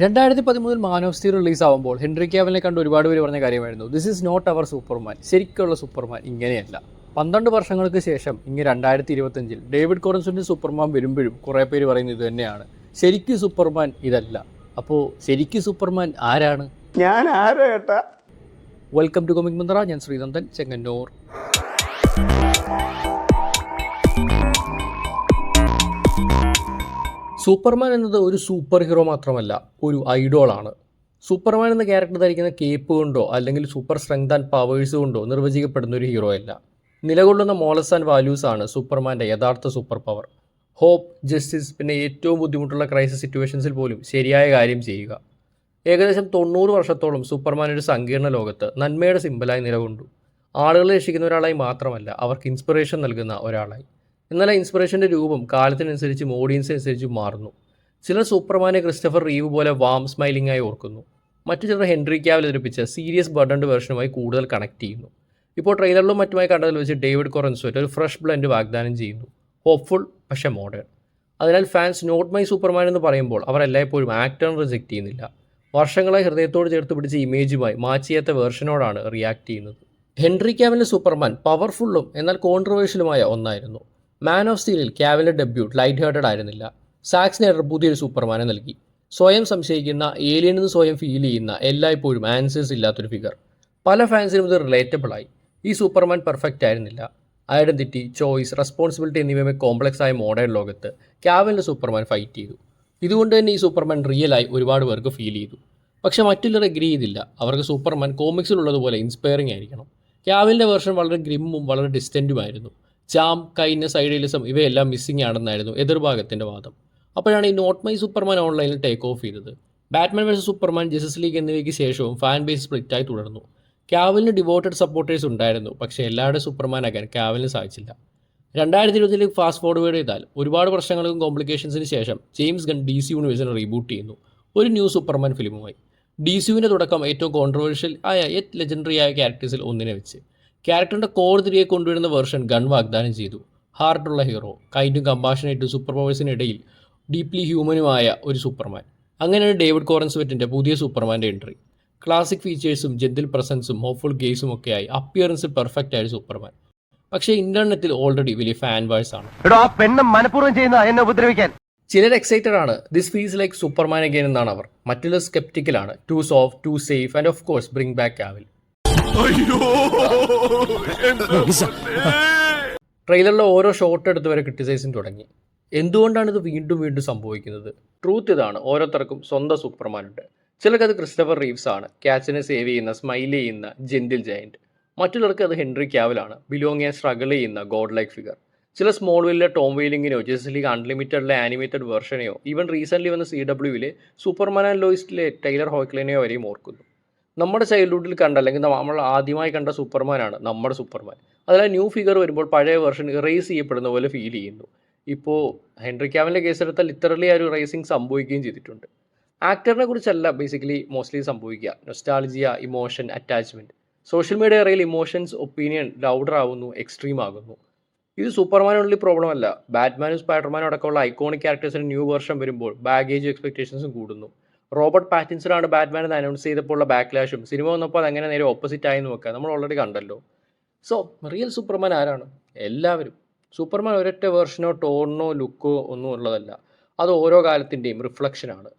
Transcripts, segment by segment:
2013 man of steel release ആകുമ്പോൾ Henry ക്യാവിലിനെ കണ്ട് ഒരുപാട് പേര് പറഞ്ഞ കാര്യമായിരുന്നു, this is not our Superman. ശരിക്കുള്ള സൂപ്പർമാൻ ഇങ്ങനെയല്ല. 12 വർഷങ്ങൾക്ക് ശേഷം ഇങ്ങനെ 2025 ഡേവിഡ് കോറൻസിൻ്റെ സൂപ്പർമാൻ വരുമ്പോഴും കുറേ പേര് പറയുന്നത് ഇത് തന്നെയാണ്, ശരിക്കും സൂപ്പർമാൻ ഇതല്ല. അപ്പോൾ ശരിക്കും സൂപ്പർമാൻ ആരാണ്? ഞാൻ ആരാ ഏട്ടാ? വെൽക്കം ടു കൊമിക് മന്ത്ര. ഞാൻ ശ്രീനന്ദൻ, ചെങ്ങന്നൂർ. സൂപ്പർമാൻ എന്നത് ഒരു സൂപ്പർ ഹീറോ മാത്രമല്ല, ഒരു ഐഡോളാണ്. സൂപ്പർമാൻ എന്ന ക്യാരക്ടർ ധരിക്കുന്ന കേപ്പ് കൊണ്ടോ അല്ലെങ്കിൽ സൂപ്പർ സ്ട്രെങ്ത് ആൻഡ് പവേഴ്സ് കൊണ്ടോ നിർവചിക്കപ്പെടുന്ന ഒരു ഹീറോ അല്ല. നിലകൊള്ളുന്ന മോറൽസ് ആൻഡ് വാല്യൂസ് ആണ് സൂപ്പർമാൻ്റെ യഥാർത്ഥ സൂപ്പർ പവർ. ഹോപ്പ്, ജസ്റ്റിസ്, പിന്നെ ഏറ്റവും ബുദ്ധിമുട്ടുള്ള ക്രൈസിസ് സിറ്റുവേഷൻസിൽ പോലും ശരിയായ കാര്യം ചെയ്യുക. ഏകദേശം 90 വർഷത്തോളം സൂപ്പർമാൻ ഒരു സങ്കീർണ്ണ ലോകത്ത് നന്മയുടെ സിമ്പലായി നിലകൊണ്ടു. ആളുകളെ രക്ഷിക്കുന്ന ഒരാളായി മാത്രമല്ല, അവർക്ക് ഇൻസ്പിറേഷൻ നൽകുന്ന ഒരാളായി. എന്നാൽ ആ ഇൻസ്പിറേഷൻ്റെ രൂപം കാലത്തിനനുസരിച്ചും ഓഡിയൻസിനനുസരിച്ചും മാറുന്നു. ചിലർ സൂപ്പർമാനെ ക്രിസ്റ്റഫർ റീവ് പോലെ വാം സ്മൈലിംഗ് ആയി ഓർക്കുന്നു. മറ്റു ചിലർ ഹെൻറി ക്യാവിൽ അവതരിപ്പിച്ച സീരിയസ് ബർഡൻഡ് വേർഷനുമായി കൂടുതൽ കണക്ട് ചെയ്യുന്നു. ഇപ്പോൾ ട്രെയിലറിലും മറ്റുമായി കണ്ടതിൽ വെച്ച് ഡേവിഡ് കോറൻസ്വെറ്റ് ഒരു ഫ്രഷ് ബ്ലെൻഡ് വാഗ്ദാനം ചെയ്യുന്നു, ഹോപ്പ്ഫുൾ പക്ഷേ മോഡേൺ. അതിനാൽ ഫാൻസ് നോട്ട് മൈ സൂപ്പർമാൻ എന്ന് പറയുമ്പോൾ അവർ എല്ലായ്പ്പോഴും ആക്ടറിനെ റിജക്റ്റ് ചെയ്യുന്നില്ല. വർഷങ്ങളായി ഹൃദയത്തോട് ചേർത്ത് പിടിച്ച ഇമേജുമായി മാച്ച് ചെയ്യാത്ത വേർഷനോടാണ് റിയാക്ട് ചെയ്യുന്നത്. ഹെൻറി ക്യാവിലിൻ്റെ സൂപ്പർമാൻ പവർഫുള്ളും എന്നാൽ കോൺട്രവേഴ്ഷ്യലുമായ ഒന്നായിരുന്നു. മാൻ ഓഫ് സ്റ്റീലിൽ ക്യാവിലിൻ്റെ ഡെബ്യൂട്ട് ലൈറ്റ് ഹാർട്ടഡ് ആയിരുന്നില്ല. സാക് സ്നൈഡർ പുതിയൊരു സൂപ്പർമാനെ നൽകി. സ്വയം സംശയിക്കുന്ന, ഏലിയൻ എന്ന് സ്വയം ഫീൽ ചെയ്യുന്ന, എല്ലായ്പ്പോഴും ആൻസേഴ്സ് ഇല്ലാത്തൊരു ഫിഗർ. പല ഫാൻസിനും ഇത് റിലേറ്റബിളായി. ഈ സൂപ്പർമാൻ പെർഫെക്റ്റ് ആയിരുന്നില്ല. ഐഡൻറ്റിറ്റി, ചോയ്സ്, റെസ്പോൺസിബിലിറ്റി എന്നിവയുമായി കോംപ്ലക്സ് ആയ മോഡേൺ ലോകത്ത് ക്യാവിലിൻ്റെ സൂപ്പർമാൻ ഫൈറ്റ് ചെയ്തു. ഇതുകൊണ്ട് തന്നെ ഈ സൂപ്പർമാൻ റിയലായി ഒരുപാട് പേർക്ക് ഫീൽ ചെയ്തു. പക്ഷേ മറ്റുള്ളവർ എഗ്രി ചെയ്തില്ല. അവർക്ക് സൂപ്പർമാൻ കോമിക്സിലുള്ളതുപോലെ ഇൻസ്പയറിംഗ് ആയിരിക്കണം. ക്യാവിലിൻ്റെ വേർഷൻ വളരെ ഗ്രിമ്മും വളരെ ഡിസ്റ്റൻറ്റുമായിരുന്നു. ചാം, കൈൻഡ്നസ്, ഐഡിയലിസം ഇവയെല്ലാം മിസ്സിംഗ് ആണെന്നായിരുന്നു എതിർഭാഗത്തിൻ്റെ വാദം. അപ്പോഴാണ് ഈ നോട്ട് മൈ സൂപ്പർമാൻ ഓൺലൈനിൽ ടേക്ക് ഓഫ് ചെയ്തത്. Batman versus Superman, justice league എന്നിവയ്ക്ക് ശേഷവും ഫാൻ ബേസ് സ്പ്ലിറ്റായി തുടർന്നു. ക്യാവിലിന് ഡിവോട്ടഡ് സപ്പോർട്ടേഴ്സ് ഉണ്ടായിരുന്നു, പക്ഷേ എല്ലാവരുടെ സൂപ്പർമാനാകാൻ ക്യാവിലിന് സാധിച്ചില്ല. 2020 ഫാസ്റ്റ് ഫോർവേഡ് ചെയ്താൽ ഒരുപാട് പ്രശ്നങ്ങൾക്കും കോംപ്ലിക്കേഷൻസിന് ശേഷം ജെയിംസ് ഗൺ DC യൂണിവേഴ്സിനെ റീബൂട്ട് ചെയ്യുന്നു ഒരു ന്യൂ സൂപ്പർമാൻ ഫിലിമുമായി. DCUവിൻ്റെ തുടക്കം ഏറ്റവും കോൺട്രവേഴ്ഷ്യൽ ആയ യെറ്റ് ലെജൻഡറി ആയ ക്യാരക്ടേഴ്സിൽ ഒന്നിനെ വെച്ച്. ക്യാരക്ടറിൻ്റെ കോർ തിരികെ കൊണ്ടുവരുന്ന വേർഷൻ ഗൺ വാഗ്ദാനം ചെയ്തു. ഹാർട്ടുള്ള ഹീറോ, കൈൻഡും കമ്പാഷനേറ്റും സൂപ്പർ പവേഴ്സിനിടയിൽ ഡീപ്ലി ഹ്യൂമനുമായ ഒരു സൂപ്പർമാൻ. അങ്ങനെയാണ് ഡേവിഡ് കോറൻസ്വെറ്റിൻ്റെ പുതിയ സൂപ്പർമാൻ്റെ എൻട്രി. ക്ലാസിക് ഫീച്ചേഴ്സും ജെന്റിൽ പ്രസൻസും ഹോപ്പ്ഫുൾ ഗെയ്സും ഒക്കെയായി അപ്പിയറൻസിൽ പെർഫെക്റ്റ് ആയ സൂപ്പർമാൻ. പക്ഷേ ഇന്റർനെറ്റിൽ ഓൾറെഡി വലിയ ഫാൻ വാഴ്സ് ആണ്. ചിലർ എക്സൈറ്റഡ് ആണ്, this feels like Superman again എന്നാണ് അവർ. മറ്റുള്ളവർ സ്കെപ്റ്റിക്കലാണ്, too soft, too safe and of course bring back Cavill. ട്രെയിലറിലെ ഓരോ ഷോട്ട് എടുത്ത് വരെ ക്രിറ്റിസൈസിങ് തുടങ്ങി. എന്തുകൊണ്ടാണ് ഇത് വീണ്ടും വീണ്ടും സംഭവിക്കുന്നത്? ട്രൂത്ത് ഇതാണ്, ഓരോരുത്തർക്കും സ്വന്തം സൂപ്പർമാൻ ഉണ്ട്. ചിലർക്കത് ക്രിസ്റ്റഫർ റീവ്സ് ആണ്, ക്യാച്ചിനെ സേവ് ചെയ്യുന്ന, സ്മൈൽ ചെയ്യുന്ന ജെന്റിൽ ജയന്റ്. മറ്റുള്ളവർക്ക് അത് ഹെൻറി ക്യാവിലാണ്, ബിലോങ് ചെയ്യാൻ സ്ട്രഗിൾ ചെയ്യുന്ന ഗോഡ് ലൈക്ക് ഫിഗർ. ചില സ്മോൾ വില്ലിലെ ടോം വെയിലിങ്ങിനോ ജസ്റ്റിസ് ലീഗ് അൺലിമിറ്റഡിലെ ആനിമേറ്റഡ് വെർഷനെയോ ഈവൻ റീസെൻ്റ്ലി വന്ന CWയിലെ സൂപ്പർമാൻ ആൻഡ് ലോയിസ്റ്റിലെ ടൈലർ ഹോയ്ക്ലിനെയോ വരെയും ഓർക്കുന്നു. നമ്മുടെ ചൈൽഡ്ഹുഡിൽ കണ്ട അല്ലെങ്കിൽ നമ്മൾ ആദ്യമായി കണ്ട സൂപ്പർമാനാണ് നമ്മുടെ സൂപ്പർമാൻ. അതിൽ ന്യൂ ഫിഗർ വരുമ്പോൾ പഴയ വെർഷൻ ഇറേസ് ചെയ്യപ്പെടുന്ന പോലെ ഫീൽ ചെയ്യുന്നു. ഇപ്പോൾ ഹെൻറി ക്യാവിലിൻ്റെ കേസെടുത്താൽ ലിറ്ററലി ആ ഒരു റേസിങ് സംഭവിക്കുകയും ചെയ്തിട്ടുണ്ട്. ആക്ടറിനെ കുറിച്ചല്ല ബേസിക്കലി മോസ്റ്റ്ലി സംഭവിക്കുക, nostalgia, emotion, attachment. Social media ഇറയിൽ ഇമോഷൻസ്, ഒപ്പീനിയൻ ലൗഡർ ആവുന്നു, എക്സ്ട്രീം ആകുന്നു. ഇത് സൂപ്പർമാനുള്ള പ്രോബ്ലം അല്ല. ബാറ്റ്മാനും സ്പൈഡർമാനും അടക്കമുള്ള ഐക്കോണിക് ക്യാരക്ടേഴ്സിന് ന്യൂ വേർഷൻ വരുമ്പോൾ ബാഗേജും എക്സ്പെക്ടേഷൻസും കൂടുന്നു. റോബർട്ട് പാറ്റിൻസണാണ് ബാറ്റ്മാൻ എന്ന് അനൗൺസ് ചെയ്തപ്പോൾ ഉള്ള ബാക്ക്ലാഷും സിനിമ വന്നപ്പോൾ അതങ്ങനെ നേരെ ഓപ്പോസിറ്റ് ആയി നോക്കുക നമ്മൾ ഓൾറെഡി കണ്ടല്ലോ. സോ റിയൽ സൂപ്പർമാൻ ആരാണ്? എല്ലാവരും. സൂപ്പർമാൻ ഒരൊറ്റ വേർഷനോ ടോണോ ലുക്കോ ഒന്നും ഉള്ളതല്ല. അത് ഓരോ കാലത്തിൻ്റെയും റിഫ്ലക്ഷനാണ്.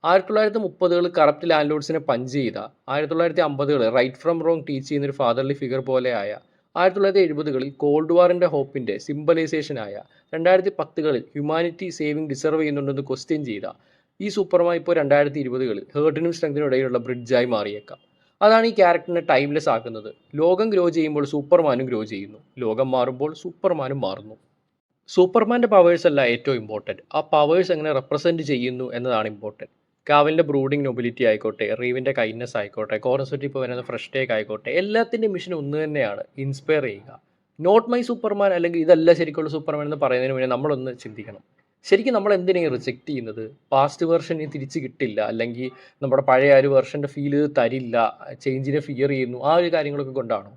1930 കറപ്റ്റ് ലാൻഡ് ലോഡ്സിനെ പഞ്ച് ചെയ്ത, 1950 റൈറ്റ് ഫ്രം റോങ് ടീച്ച് ചെയ്യുന്നൊരു ഫാദർലി ഫിഗർ പോലെ ആയ, 1970 കോൾഡ് വാറിൻ്റെ ഹോപ്പിൻ്റെ സിംബലൈസേഷനായ, 2010 ഹ്യൂമാനിറ്റി സേവിങ് ഡിസർവ് ചെയ്യുന്നുണ്ടെന്ന് ക്വസ്റ്റ്യൻ ചെയ്ത ഈ സൂപ്പർമാൻ ഇപ്പോൾ 2020 ഹേർട്ടിനും സ്ട്രെങ്തിനും ഇടയിലുള്ള ബ്രിഡ്ജായി മാറിയേക്കാം. അതാണ് ഈ ക്യാരക്ടറിനെ ടൈംലെസ് ആക്കുന്നത്. ലോകം ഗ്രോ ചെയ്യുമ്പോൾ സൂപ്പർമാനും ഗ്രോ ചെയ്യുന്നു, ലോകം മാറുമ്പോൾ സൂപ്പർമാനും മാറുന്നു. സൂപ്പർമാൻ്റെ പവേഴ്സ് അല്ല ഏറ്റവും ഇമ്പോർട്ടൻറ്റ്, ആ പവേഴ്സ് എങ്ങനെ റെപ്രസെൻറ്റ് ചെയ്യുന്നു എന്നതാണ് ഇമ്പോർട്ടൻറ്റ്. കാവിലിൻ്റെ ബ്രൂഡിങ് നൊബിലിറ്റി ആയിക്കോട്ടെ, റീവിൻ്റെ കൈൻഡ്നസ് ആയിക്കോട്ടെ, കോറൻസ്വെറ്റ് ഇപ്പോൾ വരുന്ന ഫ്രഷ് ടേക്ക് ആയിക്കോട്ടെ, എല്ലാത്തിൻ്റെ മിഷൻ ഒന്ന് തന്നെയാണ്, ഇൻസ്പയർ ചെയ്യുക. നോട്ട് മൈ സൂപ്പർമാൻ അല്ലെങ്കിൽ ഇതല്ല ശരിക്കുള്ള സൂപ്പർമാൻ എന്ന് പറയുന്നതിന് മുന്നേ നമ്മളൊന്ന് ചിന്തിക്കണം, ശരിക്കും നമ്മൾ എന്തിനാണ് റിജക്റ്റ് ചെയ്യുന്നത്? പാസ്റ്റ് വേർഷൻ തിരിച്ച് കിട്ടില്ല, അല്ലെങ്കിൽ നമ്മുടെ പഴയ ഒരു വേർഷൻ്റെ ഫീൽ തരില്ല, ചേഞ്ചിനെ ഫിയർ ചെയ്യുന്നു, ആ ഒരു കാര്യങ്ങളൊക്കെ കൊണ്ടാണോ?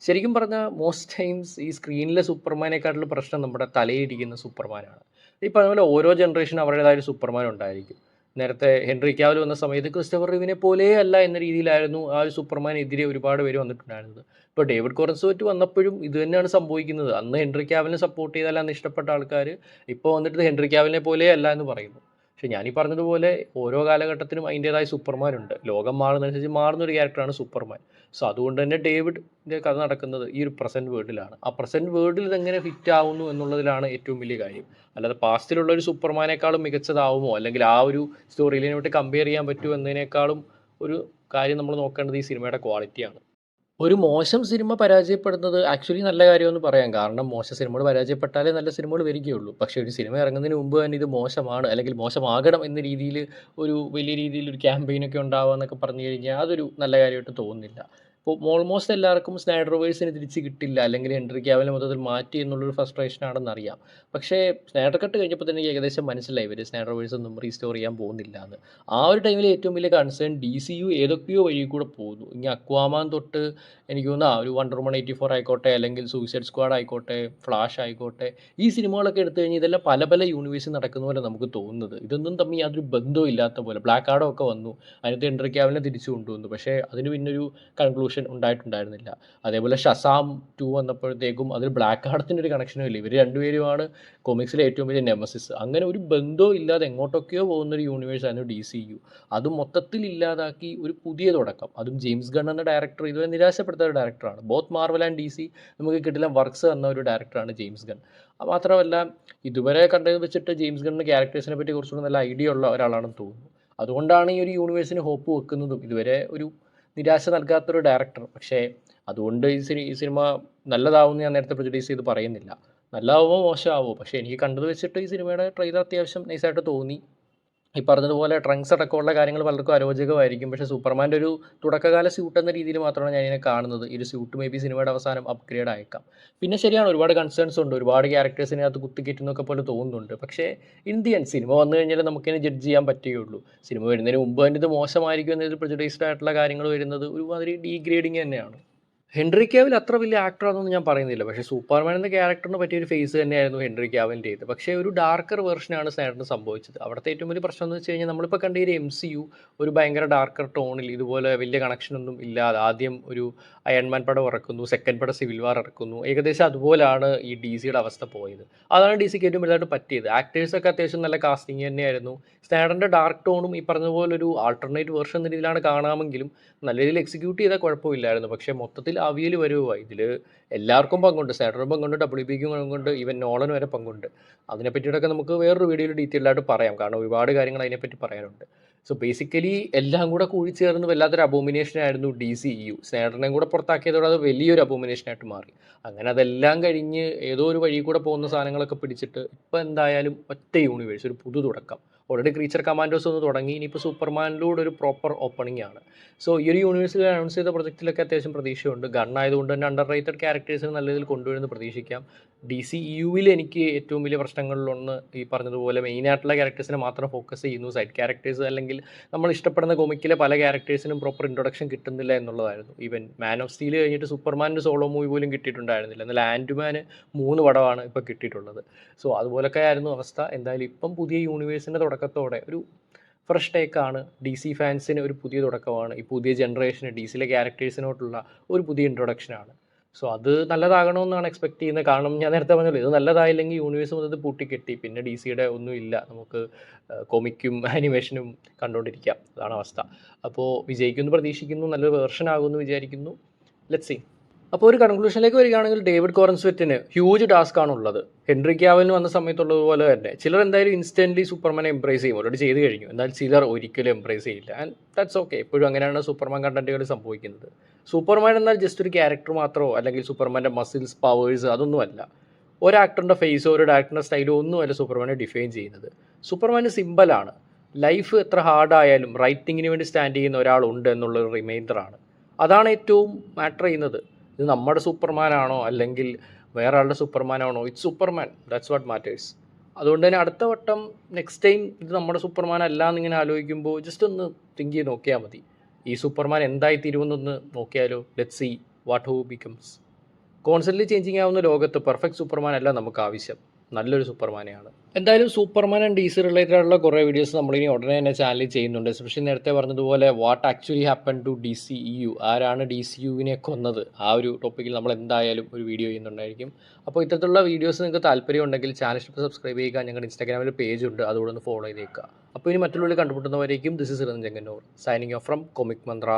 ശരിക്കും പറഞ്ഞാൽ മോസ്റ്റ് ടൈംസ് ഈ സ്ക്രീനിലെ സൂപ്പർമാനെക്കാട്ടുള്ള പ്രശ്നം നമ്മുടെ തലയിലിരിക്കുന്ന സൂപ്പർമാനാണ്. ഈ പറഞ്ഞ പോലെ ഓരോ ജനറേഷനും അവരുടേതായ ഒരു സൂപ്പർമാൻ ഉണ്ടായിരിക്കും. നേരത്തെ ഹെൻറി ക്യാവിൽ വന്ന സമയത്ത് ക്രിസ്റ്റഫർ റിവിനെ പോലേ അല്ല എന്ന രീതിയിലായിരുന്നു ആ ഒരു സൂപ്പർമാനെതിരെ ഒരുപാട് പേര് വന്നിട്ടുണ്ടായിരുന്നത്. ഇപ്പോൾ ഡേവിഡ് കോറൻസ്വെറ്റ് വന്നപ്പോഴും ഇത് തന്നെയാണ് സംഭവിക്കുന്നത്. അന്ന് ഹെൻറി ക്യാവിലിനെ സപ്പോർട്ട് ചെയ്താൽ അന്ന് ഇഷ്ടപ്പെട്ട ആൾക്കാർ ഇപ്പോൾ വന്നിട്ട് ഹെൻറി ക്യാവിലിനെ പോലേ അല്ല എന്ന് പറയുന്നു. പക്ഷേ ഞാനീ പറഞ്ഞതുപോലെ ഓരോ കാലഘട്ടത്തിനും അതിൻ്റേതായ സൂപ്പർമാരുണ്ട്. ലോകം മാറുന്നതനുസരിച്ച് മാറുന്ന ഒരു ക്യാരക്ടറാണ് സൂപ്പർമാൻ. സോ അതുകൊണ്ട് തന്നെ ഡേവിഡിൻ്റെ കഥ നടക്കുന്നത് ഈ ഒരു പ്രസൻറ്റ് വേൾഡിലാണ്. ആ പ്രസൻറ്റ് വേൾഡിൽ ഇതെങ്ങനെ ഫിറ്റ് ആവുന്നു എന്നുള്ളതിലാണ് ഏറ്റവും വലിയ കാര്യം. അല്ലാതെ പാസ്റ്റിലുള്ള ഒരു സൂപ്പർമാനേക്കാളും മികച്ചതാവുമോ അല്ലെങ്കിൽ ആ ഒരു സ്റ്റോറി ലൈനുമായിട്ട് കമ്പയർ ചെയ്യാൻ പറ്റുമോ എന്നതിനേക്കാളും ഒരു കാര്യം നമ്മൾ നോക്കേണ്ടത് ഈ സിനിമയുടെ ക്വാളിറ്റിയാണ്. ഒരു മോശം സിനിമ പരാജയപ്പെടുന്നത് ആക്ച്വലി നല്ല കാര്യമെന്ന് പറയാം. കാരണം മോശം സിനിമകൾ പരാജയപ്പെട്ടാലേ നല്ല സിനിമകൾ വരികയുള്ളൂ. പക്ഷേ ഒരു സിനിമ ഇറങ്ങുന്നതിന് മുമ്പ് തന്നെ ഇത് മോശമാണ് അല്ലെങ്കിൽ മോശമാകണം എന്ന രീതിയിൽ ഒരു വലിയ രീതിയിൽ ഒരു ക്യാമ്പയിനൊക്കെ ഉണ്ടാവുക എന്നൊക്കെ പറഞ്ഞു കഴിഞ്ഞാൽ അതൊരു നല്ല കാര്യമായിട്ട് തോന്നുന്നില്ല. ഇപ്പോൾ ഓൾമോസ്റ്റ് എല്ലാവർക്കും സ്നൈഡർവേഴ്സിന് തിരിച്ച് കിട്ടില്ല അല്ലെങ്കിൽ ഹെൻറി ക്യാവിലിനെ മൊത്തത്തിൽ മാറ്റി എന്നുള്ളൊരു ഫ്രസ്ട്രേഷൻ ആണെന്നറിയാം. പക്ഷേ സ്നൈഡർ കട്ട് കഴിഞ്ഞപ്പോൾ തന്നെ എനിക്ക് ഏകദേശം മനസ്സിലായി ഇവർ സ്നൈഡർവേഴ്സ് ഒന്നും റീസ്റ്റോർ ചെയ്യാൻ പോകുന്നില്ല എന്ന്. ആ ഒരു ടൈമിൽ ഏറ്റവും വലിയ കൺസേൺ DCU ഏതൊക്കെയോ വഴി കൂടെ പോകുന്നു. ഇനി അക്വാമാൻ തൊട്ട് എനിക്ക് തോന്നുന്നു ഒരു വണ്ടർ വുമൺ 84 ആയിക്കോട്ടെ അല്ലെങ്കിൽ സൂയിസൈഡ് സ്ക്വാഡ് ആയിക്കോട്ടെ ഫ്ലാഷ് ആയിക്കോട്ടെ ഈ സിനിമകളൊക്കെ എടുത്തു കഴിഞ്ഞാൽ ഇതെല്ലാം പല പല യൂണിവേഴ്സിൽ നടക്കുന്ന പോലെ നമുക്ക് തോന്നുന്നത്. ഇതൊന്നും തമ്മിൽ യാതൊരു ബന്ധവും ഇല്ലാത്ത പോലെ. ബ്ലാക്ക് ആഡോ ഒക്കെ വന്നു, അതിനകത്ത് ഹെൻറി ക്യാവിലിനെ തിരിച്ചു കൊണ്ടുവന്നു. പക്ഷേ അതിന് പിന്നൊരു കൺക്ലൂഷൻ ഉണ്ടായിട്ടുണ്ടായിരുന്നില്ല. അതേപോലെ ഷസാം 2 വന്നപ്പോഴത്തേക്കും അതിൽ ബ്ലാക്ക് ആഡത്തിൻ്റെ ഒരു കണക്ഷനും ഇല്ല. ഇവർ രണ്ടുപേരുമാണ് കോമിക്സിലെ ഏറ്റവും വലിയ നെമസിസ്. അങ്ങനെ ഒരു ബന്ധവും ഇല്ലാതെ എങ്ങോട്ടൊക്കെയോ പോകുന്നൊരു യൂണിവേഴ്സായിരുന്നു DCU. അത് മൊത്തത്തിൽ ഇല്ലാതാക്കി ഒരു പുതിയ തുടക്കം. അതും ജെയിംസ് ഗൺ എന്ന ഡയറക്ടർ ഇതുവരെ നിരാശപ്പെടുത്ത ഒരു ഡയറക്ടറാണ്. ബോത്ത് മാർവൽ ആൻഡ് DC നമുക്ക് കിട്ടില്ല വർക്ക്സ് തന്ന ഒരു ഡയറക്ടറാണ് ജെയിംസ് ഗൺ. മാത്രമല്ല ഇതുവരെ കണ്ടത് വെച്ചിട്ട് ജെയിംസ് ഗണ്ണിന് ക്യാരക്ടേഴ്സിനെ പറ്റി കുറച്ചുകൂടി നല്ല ഐഡിയ ഉള്ള ഒരാളാണെന്ന് തോന്നുന്നു. അതുകൊണ്ടാണ് ഈ ഒരു യൂണിവേഴ്സിന് ഹോപ്പ് വെക്കുന്നതും. ഇതുവരെ ഒരു നിരാശ നൽകാത്തൊരു ഡയറക്ടർ. പക്ഷേ അതുകൊണ്ട് ഈ സിനിമ നല്ലതാവുമെന്ന് ഞാൻ നേരത്തെ പ്രൊജഡ്യൂസ് ചെയ്ത് പറയുന്നില്ല. നല്ലതാവുമോ മോശമാവുമോ, പക്ഷേ എനിക്ക് കണ്ടത് വെച്ചിട്ട് ഈ സിനിമയുടെ ട്രെയിലർ അത്യാവശ്യം നൈസായിട്ട് തോന്നി. ഈ പറഞ്ഞതുപോലെ ട്രങ്ക്സ് അടക്കമുള്ള കാര്യങ്ങൾ പലർക്കും അരോചകമായിരിക്കും. പക്ഷേ സൂപ്പർമാൻ്റെ ഒരു തുടക്കകാല സ്യൂട്ട് എന്ന രീതിയിൽ മാത്രമാണ് ഞാനിതിനെ കാണുന്നത്. ഈ ഒരു സ്യൂട്ട് മേ ബി സിനിമയുടെ അവസാനം അപ്ഗ്രേഡ് ആയേക്കാം. പിന്നെ ശരിയാണ്, ഒരുപാട് കൺസേൺസ് ഉണ്ട്, ഒരുപാട് ക്യാരക്ടേഴ്സിനകത്ത് കുത്തിക്കയറ്റുന്നൊക്കെ പോലെ തോന്നുന്നുണ്ട്. പക്ഷേ ഇൻ ദി എൻഡ് സിനിമ വന്നു കഴിഞ്ഞാൽ നമുക്കിതിനെ ജഡ്ജ് ചെയ്യാൻ പറ്റുകയുള്ളൂ. സിനിമ വരുന്നതിന് മുമ്പ് തന്നെ ഇത് മോശമായിരിക്കും എന്നതിൽ പ്രജുഡൈസ്ഡ് ആയിട്ടുള്ള കാര്യങ്ങൾ വരുന്നത് ഒരുമാതിരി ഡീഗ്രേഡിങ് തന്നെയാണ്. ഹെൻറി ക്യാവിൽ അത്ര വലിയ ആക്ടറാണെന്നൊന്നും ഞാൻ പറയുന്നില്ല. പക്ഷേ സൂപ്പർമാൻ എന്ന ക്യാരക്ടറിന് പറ്റിയൊരു ഫേസ് തന്നെയായിരുന്നു ഹെൻറി ക്യാവിലിൻ്റേത്. പക്ഷേ ഒരു ഡാർക്കർ വെർഷനാണ് സ്നൈഡറിന് സംഭവിച്ചത്. അവിടുത്തെ ഏറ്റവും വലിയ പ്രശ്നം എന്ന് വെച്ച് കഴിഞ്ഞാൽ നമ്മളിപ്പോൾ കണ്ട ഈ MCU ഒരു ഭയങ്കര ഡാർക്കർ ടോണിൽ ഇതുപോലെ വലിയ കണക്ഷനൊന്നും ഇല്ലാതെ ആദ്യം ഒരു അയൺമാൻ പടം ഇറക്കുന്നു, സെക്കൻഡ് പടം സിവിൽ വാർ ഇറക്കുന്നു. ഏകദേശം അതുപോലാണ് ഈ DCയുടെ അവസ്ഥ പോയത്. അതാണ് DCക്ക് ഏറ്റവും വലുതായിട്ട് പറ്റിയത്. ആക്ടേഴ്സൊക്കെ അത്യാവശ്യം നല്ല കാസ്റ്റിംഗ് തന്നെയായിരുന്നു. സ്നൈഡറിൻ്റെ ഡാർക്ക് ടോണും ഈ പറഞ്ഞതുപോലെ ഒരു ആൾട്ടർനേറ്റ് വെർഷൻ എന്ന രീതിയിലാണ് കാണാമെങ്കിലും നല്ല രീതിയിൽ എക്സിക്യൂട്ട് ചെയ്താൽ കുഴപ്പമില്ലായിരുന്നു. പക്ഷേ മൊത്തത്തിൽ അവിയൽ വരുമോ ഇതിൽ എല്ലാവർക്കും പങ്കുണ്ട്. സ്നൈഡറും പങ്കുണ്ട്, WBക്കും പങ്കുണ്ട്, ഈവൻ നോളൻ വരെ പങ്കുണ്ട്. അതിനെപ്പറ്റിയിട്ടൊക്കെ നമുക്ക് വേറൊരു വീഡിയോയിൽ ഡീറ്റെയിൽഡ് ആയിട്ട് പറയാം. കാരണം ഒരുപാട് കാര്യങ്ങൾ അതിനെപ്പറ്റി പറയാനുണ്ട്. സോ ബേസിക്കലി എല്ലാം കൂടെ കൂടിച്ചേർന്ന് വല്ലാത്തൊരു അബോമിനേഷൻ ആയിരുന്നു DCEU. സ്നൈഡറിനെയും കൂടെ പുറത്താക്കിയതോടെ അത് വലിയൊരു അബോമിനേഷനായിട്ട് മാറി. അങ്ങനെ അതെല്ലാം കഴിഞ്ഞ് ഏതോ ഒരു വഴി കൂടെ പോകുന്ന സാധനങ്ങളൊക്കെ പിടിച്ചിട്ട് ഇപ്പോൾ എന്തായാലും ഒറ്റ യൂണിവേഴ്സ്, ഒരു പുതു തുടക്കം. ഓൾറെഡി ക്രീച്ചർ കമാൻഡോസ് ഒന്ന് തുടങ്ങി, ഇനിയിപ്പോൾ സൂപ്പർമാനിലൂടെ ഒരു പ്രോപ്പർ ഓപ്പണിംഗ് ആണ്. സോ ഈ ഒരു യൂണിവേഴ്സിൽ അനൗൺസ് ചെയ്ത പ്രൊജക്റ്റിലൊക്കെ അത്യാവശ്യം പ്രതീക്ഷയുണ്ട്. ഗൺ ആയതുകൊണ്ട് തന്നെ അണ്ടർ റേറ്റഡ് ക്യാരക്ടേഴ്സിന് നല്ല രീതിയിൽ കൊണ്ടുവരുമെന്ന് പ്രതീക്ഷിക്കാം. DCEUവിൽ എനിക്ക് ഏറ്റവും വലിയ പ്രശ്നങ്ങളിലൊന്ന് ഈ പറഞ്ഞതുപോലെ മെയിനായിട്ടുള്ള ക്യാരക്ടേഴ്സിനെ മാത്രം ഫോക്കസ് ചെയ്യുന്നു. സൈഡ് ക്യാരക്ടേഴ്സ് അല്ലെങ്കിൽ നമ്മൾ ഇഷ്ടപ്പെടുന്ന കോമിക്കിലെ പല ക്യാരക്ടേഴ്സിനും പ്രോപ്പർ ഇൻട്രൊഡക്ഷൻ കിട്ടുന്നില്ല എന്നുള്ളതായിരുന്നു. ഈവൻ മാൻ ഓഫ് സ്റ്റീൽ കഴിഞ്ഞിട്ട് സൂപ്പർമാൻ്റെ സോളോ മൂവി പോലും കിട്ടിയിട്ടുണ്ടായിരുന്നില്ല. എന്നാൽ ആൻഡ്മാന് 3 പടമാണ് ഇപ്പോൾ കിട്ടിയിട്ടുള്ളത്. സോ അതുപോലൊക്കെ ആയിരുന്നു അവസ്ഥ. എന്തായാലും ഇപ്പം പുതിയ യൂണിവേഴ്സിൻ്റെ തുടക്കത്തോടെ ഒരു ഫ്രഷ് ടേക്കാണ്. DC ഫാൻസിന് ഒരു പുതിയ തുടക്കമാണ്. ഈ പുതിയ ജനറേഷന് DCയിലെ ക്യാരക്ടേഴ്സിനോട്ടുള്ള ഒരു പുതിയ ഇൻട്രൊഡക്ഷനാണ്. സോ അത് നല്ലതാകണമെന്നാണ് എക്സ്പെക്ട് ചെയ്യുന്നത്. കാരണം ഞാൻ നേരത്തെ പറഞ്ഞല്ലോ, ഇത് നല്ലതായില്ലെങ്കിൽ യൂണിവേഴ്സ് മൊത്തത്തിൽ പൂട്ടിക്കെട്ടി പിന്നെ DCയുടെ ഒന്നും ഇല്ല, നമുക്ക് കോമിക്കും ആനിമേഷനും കണ്ടുകൊണ്ടിരിക്കാം. അതാണ് അവസ്ഥ. അപ്പോൾ വിജയിക്കുമെന്ന് പ്രതീക്ഷിക്കുന്നു, നല്ലൊരു വേർഷൻ ആകുമെന്ന് വിചാരിക്കുന്നു. Let's see. അപ്പോൾ ഒരു കൺക്ലൂഷനിലേക്ക് വരികയാണെങ്കിൽ ഡേവിഡ് കോറൻസ്വെറ്റിന് ഹ്യൂജ് ടാസ്ക് ആണുള്ളത്. ഹെൻറി ക്യാവിലിന് വന്ന സമയത്തുള്ളതുപോലെ തന്നെ ചിലർ എന്തായാലും ഇൻസ്റ്റൻ്റ്ലി സൂപ്പർമാനെ എംബ്രേസ് ചെയ്യും, ഓൾറെഡി ചെയ്ത് കഴിഞ്ഞു. എന്നാൽ ചിലർ ഒരിക്കലും എംബ്രേസ് ചെയ്യില്ല. And that's okay. എപ്പോഴും അങ്ങനെയാണ് സൂപ്പർമാൻ കണ്ടന്റുകൾ സംഭവിക്കുന്നത്. സൂപ്പർമാൻ എന്നാൽ ജസ്റ്റ് ഒരു ക്യാരക്ടർ മാത്രമോ അല്ലെങ്കിൽ സൂപ്പർമാൻ്റെ മസിൽസ്, പവേഴ്സ് അതൊന്നുമല്ല. ഒരു ആക്ടറിൻ്റെ ഫേസോ ഒരു ഡയറക്ടറിൻ്റെ സ്റ്റൈലോ ഒന്നുമല്ല സൂപ്പർമാനെ ഡിഫൈൻ ചെയ്യുന്നത്. സൂപ്പർമാന് സിമ്പിളാണ്. ലൈഫ് എത്ര ഹാർഡായാലും റൈറ്റിങ്ങിന് വേണ്ടി സ്റ്റാൻഡ് ചെയ്യുന്ന ഒരാളുണ്ട് എന്നുള്ളൊരു റിമൈൻഡറാണ്. അതാണ് ഏറ്റവും മാറ്റർ ചെയ്യുന്നത്. ഇത് നമ്മുടെ സൂപ്പർമാനാണോ അല്ലെങ്കിൽ വേറെ ആളുടെ സൂപ്പർമാനാണോ, it's Superman, that's what matters. അതുകൊണ്ട് തന്നെ അടുത്ത വട്ടം നെക്സ്റ്റ് ടൈം ഇത് നമ്മുടെ സൂപ്പർമാൻ അല്ല എന്നിങ്ങനെ ആലോചിക്കുമ്പോൾ ജസ്റ്റ് ഒന്ന് തിങ്ക് ചെയ്ത് നോക്കിയാൽ മതി. ഈ സൂപ്പർമാൻ എന്തായി തീരുമെന്നൊന്ന് നോക്കിയാലോ. Let's see what who becomes. Constantly changing ആവുന്ന ലോകത്ത് പെർഫെക്റ്റ് സൂപ്പർമാൻ അല്ല നമുക്ക് ആവശ്യം, നല്ലൊരു സൂപ്പർമാനെയാണ്. എന്തായാലും സൂപ്പർമാൻ ആൻഡ് DC റിലേറ്റഡ് ആയിട്ടുള്ള കുറേ വീഡിയോസ് നമ്മളിനി ഉടനെ തന്നെ ചാനലിൽ ചെയ്യുന്നുണ്ട്. എസ്പെഷ്യലി നേരത്തെ പറഞ്ഞതുപോലെ what actually happen to DCEU, ആരാണ് DCUവിനെ കൊന്നത്, ആ ഒരു ടോപ്പിക്കിൽ നമ്മൾ എന്തായാലും ഒരു വീഡിയോ ചെയ്യുന്നുണ്ടായിരിക്കും. അപ്പോൾ ഇത്തരത്തിലുള്ള വീഡിയോസ് നിങ്ങൾക്ക് താല്പര്യമുണ്ടെങ്കിൽ ചാനൽ സബ്സ്ക്രൈബ് ചെയ്യുക. ഞങ്ങളുടെ ഇൻസ്റ്റാഗ്രാമിൽ പേജ് ഉണ്ട്, അതുകൂടെ ഒന്ന് ഫോളോ ചെയ്തേക്കുക. അപ്പോൾ ഇനി മറ്റുള്ളവർ കണ്ടുമുട്ടുന്നവരേക്കും this is Ranjan Chengannur signing off from comic Mantra.